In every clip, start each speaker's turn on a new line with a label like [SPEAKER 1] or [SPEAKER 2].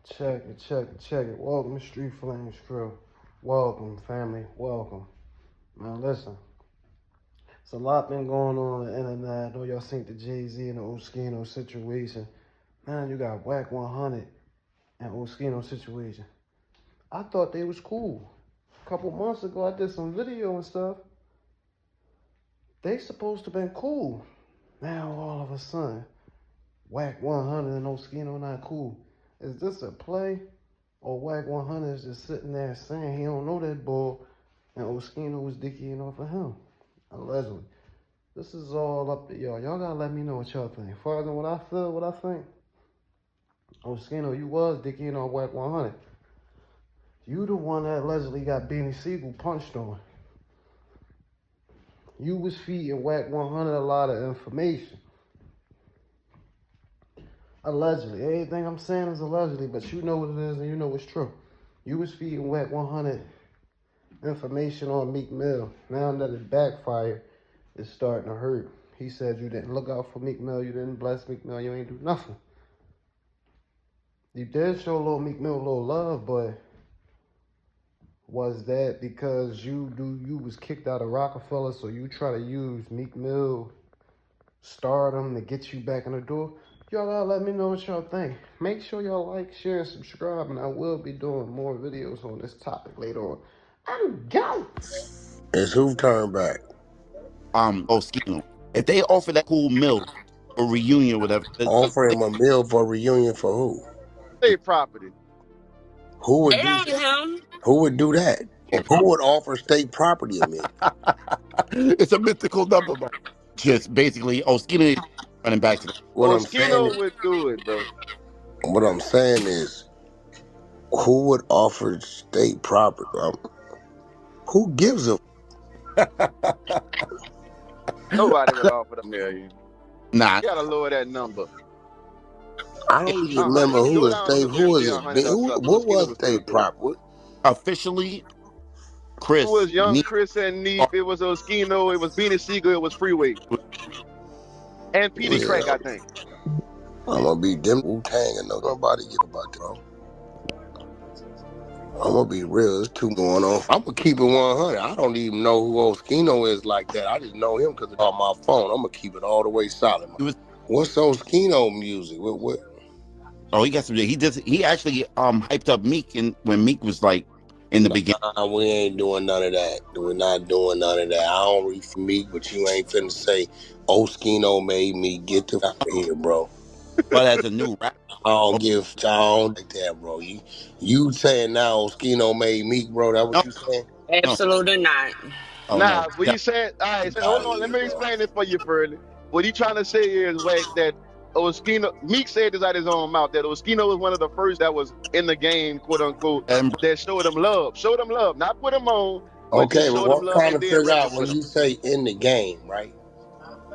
[SPEAKER 1] Check it, check it, check it. Welcome to Street Flames Crew. Welcome, family. Welcome. Now listen, it's a lot been going on the internet. I know y'all seen the Jay-Z and the Oschino situation. Man, you got Wack100 and Oschino situation. I thought they was cool. A couple months ago, I did some video and stuff. They supposed to been cool. Now all of a sudden, Wack100 and Oschino not cool. Is this a play? Or Wack100 is just sitting there saying he don't know that bull, and Oschino was dickying off of him, allegedly. This is all up to y'all. Y'all gotta let me know what y'all think. As far as what I feel, what I think, Oschino, you was dickying on Wack100. You the one that allegedly got Beanie Siegel punched on. You was feeding Wack100 a lot of information. Allegedly. Everything I'm saying is allegedly, but you know what it is and you know what's true. You was feeding Wack100 information on Meek Mill. Now that it backfired, it's starting to hurt. He said you didn't look out for Meek Mill, you didn't bless Meek Mill, you ain't do nothing. You did show little Meek Mill a little love, but was that because you was kicked out of Rockefeller, so you try to use Meek Mill stardom to get you back in the door? Y'all gotta let me know what y'all think. Make sure y'all like, share, and subscribe, and I will be doing more videos on this topic later on. I'm go.
[SPEAKER 2] It's who turned back?
[SPEAKER 3] Oschino. If they offer that cool meal or reunion, whatever,
[SPEAKER 2] Offer him a meal for a reunion for who?
[SPEAKER 4] State property.
[SPEAKER 2] Who would
[SPEAKER 5] They
[SPEAKER 2] do
[SPEAKER 5] don't
[SPEAKER 2] that?
[SPEAKER 5] him.
[SPEAKER 2] Who would do that? Who would offer state property a meal?
[SPEAKER 3] it's a mythical number, bro. Just basically, Oschino is running back to the.
[SPEAKER 2] What I'm saying
[SPEAKER 4] Oschino
[SPEAKER 2] is,
[SPEAKER 4] would do it, bro.
[SPEAKER 2] who would offer state property? Who gives a?
[SPEAKER 4] Nobody would offer $1 million.
[SPEAKER 3] Nah,
[SPEAKER 4] You gotta lower that number.
[SPEAKER 2] I don't even remember
[SPEAKER 4] You
[SPEAKER 2] who
[SPEAKER 4] go
[SPEAKER 2] was
[SPEAKER 4] down to
[SPEAKER 2] state. Who was
[SPEAKER 4] maybe
[SPEAKER 2] it?
[SPEAKER 4] 100 or something.
[SPEAKER 2] What
[SPEAKER 4] Oschino
[SPEAKER 2] was
[SPEAKER 4] would still
[SPEAKER 2] state
[SPEAKER 4] do it.
[SPEAKER 2] property?
[SPEAKER 3] officially,
[SPEAKER 4] It
[SPEAKER 3] Chris.
[SPEAKER 4] was Young Chris and Neef. It was Oschino. It was Beanie Siegel. It was Freeway. And Peter
[SPEAKER 2] Yeah,
[SPEAKER 4] Crack, I think.
[SPEAKER 2] I'm gonna be them Wu-Tang and nobody give about that, bro. I'm gonna be real. There's too going on. I'm gonna keep it 100. I don't even know who Oschino is like that. I just know him because it's on my phone. I'm gonna keep it all the way solid. What's Oschino music? What?
[SPEAKER 3] Oh, he got some. He actually hyped up Meek when Meek was like in the beginning.
[SPEAKER 2] Nah, we ain't doing none of that. We're not doing none of that. I don't read for Meek, but you ain't finna say Oschino made me get the out of here, bro.
[SPEAKER 3] But as a new rapper,
[SPEAKER 2] I don't like that, bro. You saying now Oschino made Meek, bro? That
[SPEAKER 3] no,
[SPEAKER 2] what you saying?
[SPEAKER 3] no,
[SPEAKER 5] Absolutely not.
[SPEAKER 3] oh no,
[SPEAKER 4] Nah, but he said, all right, so hold on. Let me explain it for you, Furley. What he trying to say is, Wake, that Oschino, Meek said this out his own mouth, that Oschino was one of the first that was in the game, quote unquote,
[SPEAKER 3] and
[SPEAKER 4] that showed him love. Showed him love. Not put him on, but
[SPEAKER 2] Okay,
[SPEAKER 4] just
[SPEAKER 2] but
[SPEAKER 4] showed him
[SPEAKER 2] what
[SPEAKER 4] love
[SPEAKER 2] trying
[SPEAKER 4] and
[SPEAKER 2] to
[SPEAKER 4] did
[SPEAKER 2] figure out
[SPEAKER 4] records
[SPEAKER 2] when
[SPEAKER 4] with him.
[SPEAKER 2] you say in the game, right?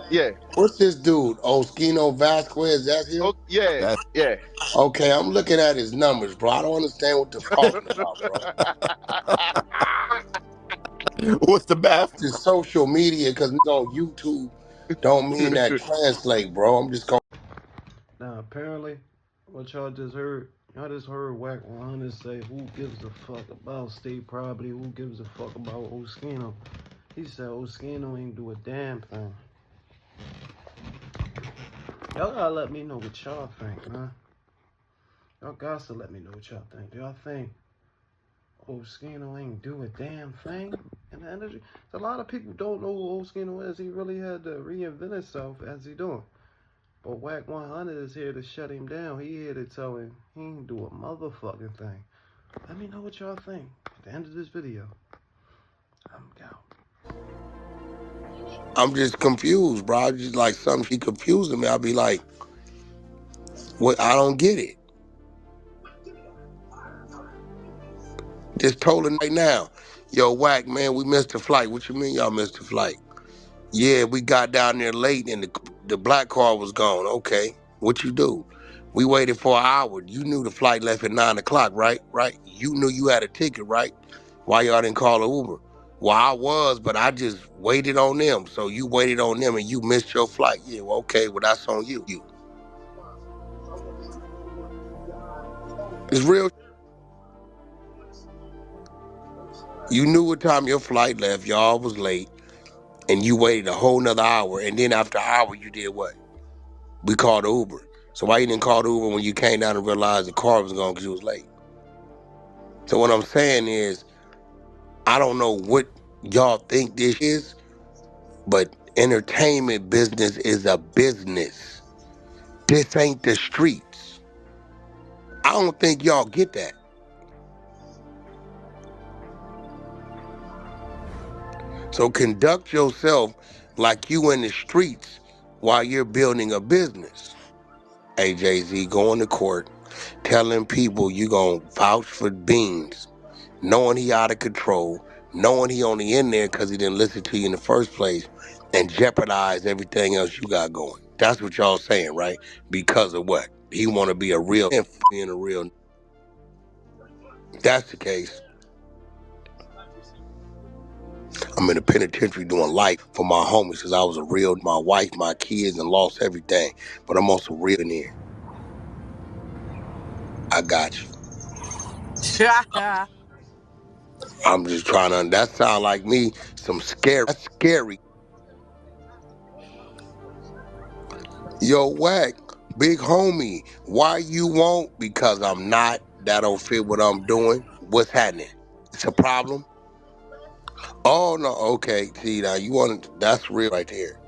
[SPEAKER 4] Yeah.
[SPEAKER 2] What's this dude? Oschino Vasquez, that's him?
[SPEAKER 4] Oh, yeah.
[SPEAKER 3] that's
[SPEAKER 4] Yeah.
[SPEAKER 2] Okay, I'm looking at his numbers, bro. I don't understand what they're talking about, bro.
[SPEAKER 3] what's the math?
[SPEAKER 2] This social media, because it's on YouTube, don't mean that translate, bro. I'm just going.
[SPEAKER 1] Now, apparently, what y'all just heard Wack100 say, who gives a fuck about state property? Who gives a fuck about Oschino? He said Oschino ain't do a damn thing. Y'all gotta let me know what y'all think, man. Y'all got to let me know what y'all think. Do y'all think Oschino ain't do a damn thing in the industry? A lot of people don't know who Oschino is. He really had to reinvent himself as he doing. But Wack100 is here to shut him down. He here to tell him he ain't do a motherfucking thing. Let me know what y'all think at the end of this video. I'm out.
[SPEAKER 2] I'm just confused, bro. I just like something she confusing me. I'll be like, what? I don't get it. Just told her right now, yo, Wack, man, we missed the flight. What you mean y'all missed the flight? Yeah, we got down there late and the black car was gone. Okay, what you do? We waited for an hour. You knew the flight left at 9 o'clock, right? Right? You knew you had a ticket, right? Why y'all didn't call an Uber? Well, I was, but I just waited on them. So you waited on them and you missed your flight. Yeah, well, okay, well, that's on you. It's real. You knew what time your flight left. Y'all was late, and you waited a whole nother hour. And then after an hour, you did what? We called Uber. So why you didn't call the Uber when you came down and realized the car was gone because you was late? So what I'm saying is, I don't know what y'all think this is, but entertainment business is a business. This ain't the streets. I don't think y'all get that. So conduct yourself like you in the streets while you're building a business. Hey, Jay-Z, going to court, telling people you going to vouch for Beans, knowing he out of control, knowing he only in there because he didn't listen to you in the first place, and jeopardize everything else you got going. That's what y'all saying, right? Because of what? He want to be a real and being a real. If that's the case, I'm in the penitentiary doing life for my homies because I was a real, my wife, my kids, and lost everything. But I'm also real in here. I got you. I'm just trying to, that sound like me, some scary, that's scary. Yo, Wack, big homie, why you won't? Because I'm not, that don't fit what I'm doing. What's happening? It's a problem? Oh, no, okay, see, now you want, that's real right there.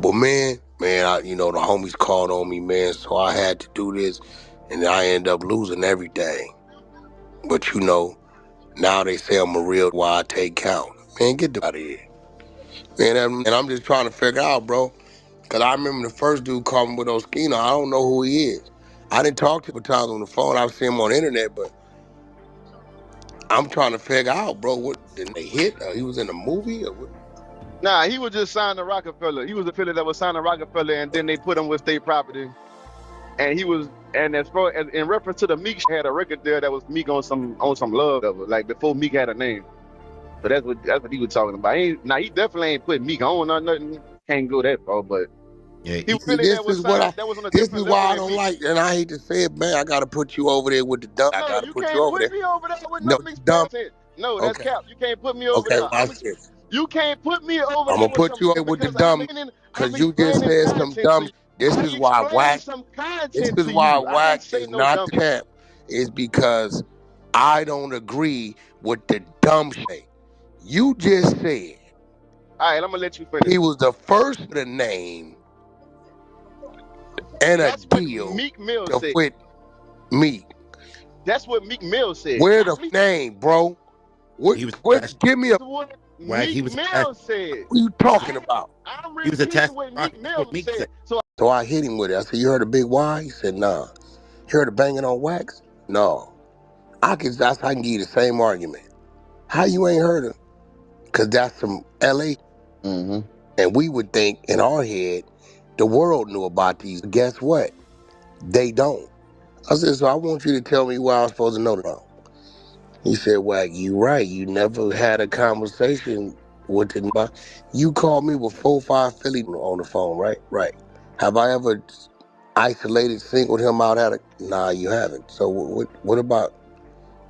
[SPEAKER 2] But man, the homies called on me, man, so I had to do this, and I end up losing everything. But now they say I'm a real, why I take count. Man, get the out of here. Man, and I'm just trying to figure out, bro. Because I remember the first dude called me with Oschino. I don't know who he is. I didn't talk to him times on the phone. I've seen him on the internet, but I'm trying to figure out, bro, what did they hit? He was in a movie? Or what?
[SPEAKER 4] Nah, he was just signed to Rockefeller. He was a affiliate that was signed to Rockefeller, and then they put him with state property. And he was, and as far as in reference to the Meek, had a record there that was Meek on some love level, like before Meek had a name. So that's what he was talking about. He definitely ain't put Meek on or nothing. Can't go that far, but
[SPEAKER 3] Yeah,
[SPEAKER 4] he was
[SPEAKER 2] See,
[SPEAKER 4] really that was signed that was on a
[SPEAKER 2] this is
[SPEAKER 4] different level
[SPEAKER 2] why I
[SPEAKER 4] than
[SPEAKER 2] don't
[SPEAKER 4] Meek.
[SPEAKER 2] like, and I hate to say it, man, I got to put you over there with the dumb. I
[SPEAKER 4] No,
[SPEAKER 2] got to
[SPEAKER 4] you
[SPEAKER 2] put you
[SPEAKER 4] can't
[SPEAKER 2] over
[SPEAKER 4] put
[SPEAKER 2] there.
[SPEAKER 4] me over there with no
[SPEAKER 2] No,
[SPEAKER 4] mixed
[SPEAKER 2] dumb.
[SPEAKER 4] content. No, that's
[SPEAKER 2] Okay.
[SPEAKER 4] cap. You can't put me over
[SPEAKER 2] Okay,
[SPEAKER 4] there.
[SPEAKER 2] watch this.
[SPEAKER 4] You can't put me over
[SPEAKER 2] I'm
[SPEAKER 4] there
[SPEAKER 2] going to
[SPEAKER 4] with
[SPEAKER 2] put
[SPEAKER 4] some
[SPEAKER 2] you over with the
[SPEAKER 4] because
[SPEAKER 2] dumb,
[SPEAKER 4] I'm
[SPEAKER 2] because you just
[SPEAKER 4] explaining
[SPEAKER 2] said some
[SPEAKER 4] content to
[SPEAKER 2] dumb.
[SPEAKER 4] you.
[SPEAKER 2] This
[SPEAKER 4] I
[SPEAKER 2] is why
[SPEAKER 4] explained
[SPEAKER 2] Wack,
[SPEAKER 4] some
[SPEAKER 2] this
[SPEAKER 4] content
[SPEAKER 2] is
[SPEAKER 4] to
[SPEAKER 2] why
[SPEAKER 4] you. I
[SPEAKER 2] Wack
[SPEAKER 4] didn't say
[SPEAKER 2] is
[SPEAKER 4] no
[SPEAKER 2] not
[SPEAKER 4] dumb
[SPEAKER 2] the
[SPEAKER 4] shit.
[SPEAKER 2] champ, is because I don't agree with the dumb shit. You just said
[SPEAKER 4] All right, I'm gonna let you finish.
[SPEAKER 2] he was the first to name and a
[SPEAKER 4] That's what
[SPEAKER 2] deal
[SPEAKER 4] Meek Mill
[SPEAKER 2] to
[SPEAKER 4] said.
[SPEAKER 2] with me.
[SPEAKER 4] That's what Meek Mill said,
[SPEAKER 2] Where
[SPEAKER 4] not
[SPEAKER 2] the
[SPEAKER 4] me.
[SPEAKER 2] name, bro?
[SPEAKER 3] he was attached.
[SPEAKER 2] Give me a,
[SPEAKER 4] That's what
[SPEAKER 3] Wack, he
[SPEAKER 4] Meek
[SPEAKER 3] was attached.
[SPEAKER 4] Mill said.
[SPEAKER 2] what are you talking
[SPEAKER 4] I,
[SPEAKER 2] about?
[SPEAKER 4] I'm
[SPEAKER 3] He was
[SPEAKER 4] repeating
[SPEAKER 3] attached
[SPEAKER 4] what
[SPEAKER 3] to Rock.
[SPEAKER 4] Meek
[SPEAKER 3] That's what
[SPEAKER 4] Mill
[SPEAKER 3] Meek said.
[SPEAKER 4] said. So
[SPEAKER 2] So I hit him with it. I said, you heard a big why? He said, nah. You heard a banging on wax? No. I can give you the same argument. How you ain't heard it? Because that's some LA.
[SPEAKER 4] hmm
[SPEAKER 2] And we would think in our head, the world knew about these. Guess what? They don't. I said, so I want you to tell me why I'm supposed to know them. He said, well, you right. You never had a conversation with the. You called me with 4-5 Philly on the phone, right? Right. Have I ever isolated, singled him out? Nah, you haven't. So what about,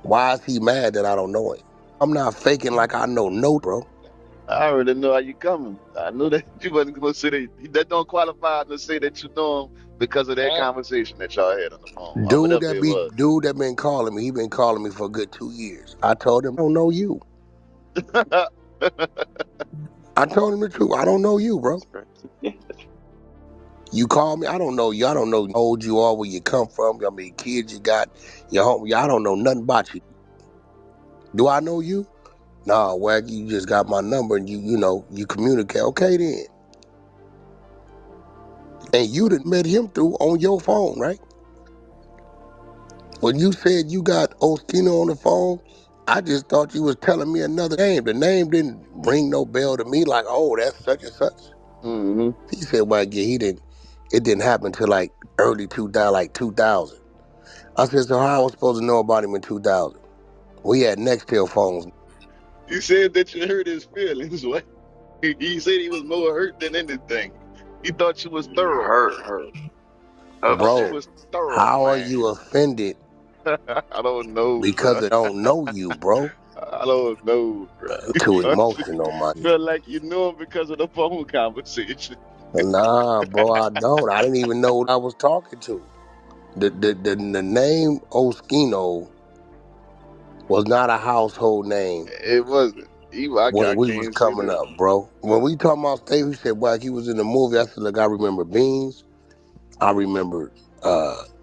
[SPEAKER 2] why is he mad that I don't know him? I'm not faking like I know no, bro.
[SPEAKER 4] I already know how you coming. I knew that you wasn't gonna say that. That don't qualify to say that you know him because of that conversation that y'all had on the phone or whatever it was.
[SPEAKER 2] Dude that been calling me, he been calling me for a good 2 years. I told him, I don't know you. I told him the truth. I don't know you, bro.
[SPEAKER 4] That's crazy.
[SPEAKER 2] You call me, I don't know you. I don't know how old you are, where you come from, how many kids you got, your home. I don't know nothing about you. Do I know you? Nah, Wack, you just got my number and you communicate. Okay then. And you done met him through on your phone, right? When you said you got Oschino on the phone, I just thought you was telling me another name. The name didn't ring no bell to me like, oh, that's such and such.
[SPEAKER 4] hmm
[SPEAKER 2] He said, well, yeah, he didn't. It didn't happen till like early 2000, like 2000. I said, so how I was supposed to know about him in 2000? We had Nextel phones.
[SPEAKER 4] You said that you hurt his feelings. What? He said he was more hurt than anything. He thought you was thorough.
[SPEAKER 5] Hurt, hurt.
[SPEAKER 4] She
[SPEAKER 2] Bro,
[SPEAKER 4] was thorough,
[SPEAKER 2] how are
[SPEAKER 4] man.
[SPEAKER 2] you offended
[SPEAKER 4] I don't know,
[SPEAKER 2] because
[SPEAKER 4] bro.
[SPEAKER 2] I don't know you, bro?
[SPEAKER 4] I don't know, bro.
[SPEAKER 2] Too emotional, my G.
[SPEAKER 4] Feel like you know him because of the phone conversation.
[SPEAKER 2] Nah, bro, I don't. I didn't even know what I was talking to. The name Oschino was not a household name
[SPEAKER 4] It wasn't. I
[SPEAKER 2] when we was
[SPEAKER 4] can't see
[SPEAKER 2] coming
[SPEAKER 4] that.
[SPEAKER 2] up, bro. When we talking about Steve, he said, "Well, he was in the movie." I said, "Look, I remember Beans. I remember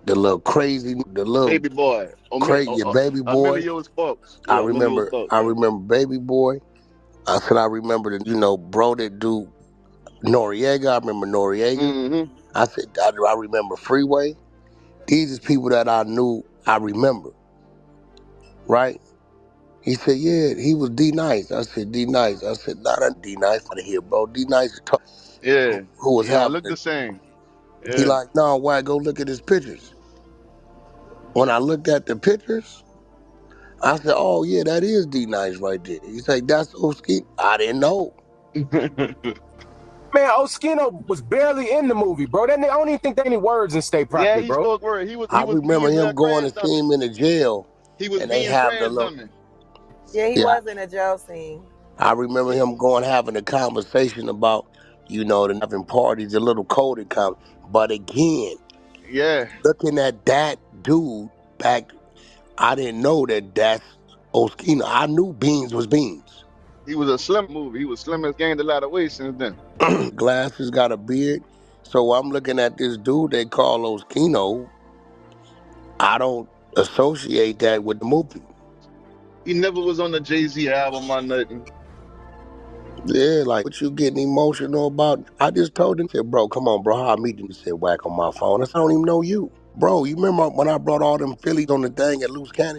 [SPEAKER 2] the little crazy, the little
[SPEAKER 4] Baby boy.
[SPEAKER 2] crazy baby boy.
[SPEAKER 4] Emilio's folks. Yeah, Emilio's folks.
[SPEAKER 2] I
[SPEAKER 4] Yeah.
[SPEAKER 2] remember Baby Boy. I said I remember the bro that do Noriega. I remember Noriega.
[SPEAKER 4] Mm-hmm.
[SPEAKER 2] I said I remember Freeway. These is people that I knew. I remember, right? He said, yeah, he was D Nice. I said D Nice. I said not a D Nice out of here, bro. D Nice
[SPEAKER 4] Yeah.
[SPEAKER 2] who was
[SPEAKER 4] He don't look
[SPEAKER 2] having.
[SPEAKER 4] the same.
[SPEAKER 2] He
[SPEAKER 4] Yeah.
[SPEAKER 2] like, no, why go look at his pictures? When I looked at the pictures, I said, oh yeah, that is D Nice right there. He said, that's Oski. I didn't know.
[SPEAKER 5] Man, Oschino was barely in the movie, bro. That nigga, I don't even think they any words in State
[SPEAKER 4] Yeah,
[SPEAKER 5] properly,
[SPEAKER 4] he
[SPEAKER 5] bro.
[SPEAKER 4] spoke word. He
[SPEAKER 2] I
[SPEAKER 4] was
[SPEAKER 2] remember
[SPEAKER 4] being
[SPEAKER 2] him going
[SPEAKER 4] crash
[SPEAKER 2] to see
[SPEAKER 4] dummy.
[SPEAKER 2] him in the jail,
[SPEAKER 4] He was
[SPEAKER 2] and they
[SPEAKER 4] being
[SPEAKER 2] having a
[SPEAKER 4] crash
[SPEAKER 2] little.
[SPEAKER 4] dummy.
[SPEAKER 6] Yeah, he
[SPEAKER 2] Yeah,
[SPEAKER 6] was in a jail scene.
[SPEAKER 2] I remember him going having a conversation about, the having parties, a little coded comment. But again,
[SPEAKER 4] Yeah.
[SPEAKER 2] looking at that dude back, I didn't know that that's Oskino. I knew Beans was Beans.
[SPEAKER 4] He was a slim movie. He was slim has gained a lot of weight since then.
[SPEAKER 2] Glasses, got a beard. So I'm looking at this dude they call Oskino. I don't associate that with the movie.
[SPEAKER 4] He never was on the Jay-Z album or nothing.
[SPEAKER 2] Yeah, like what you getting emotional about? I just told him, said, bro, come on, bro. How I meet him? He said, Whack on my phone. I said, I don't even know you. Bro, you remember when I brought all them Phillies on the thing at Loose Cannon?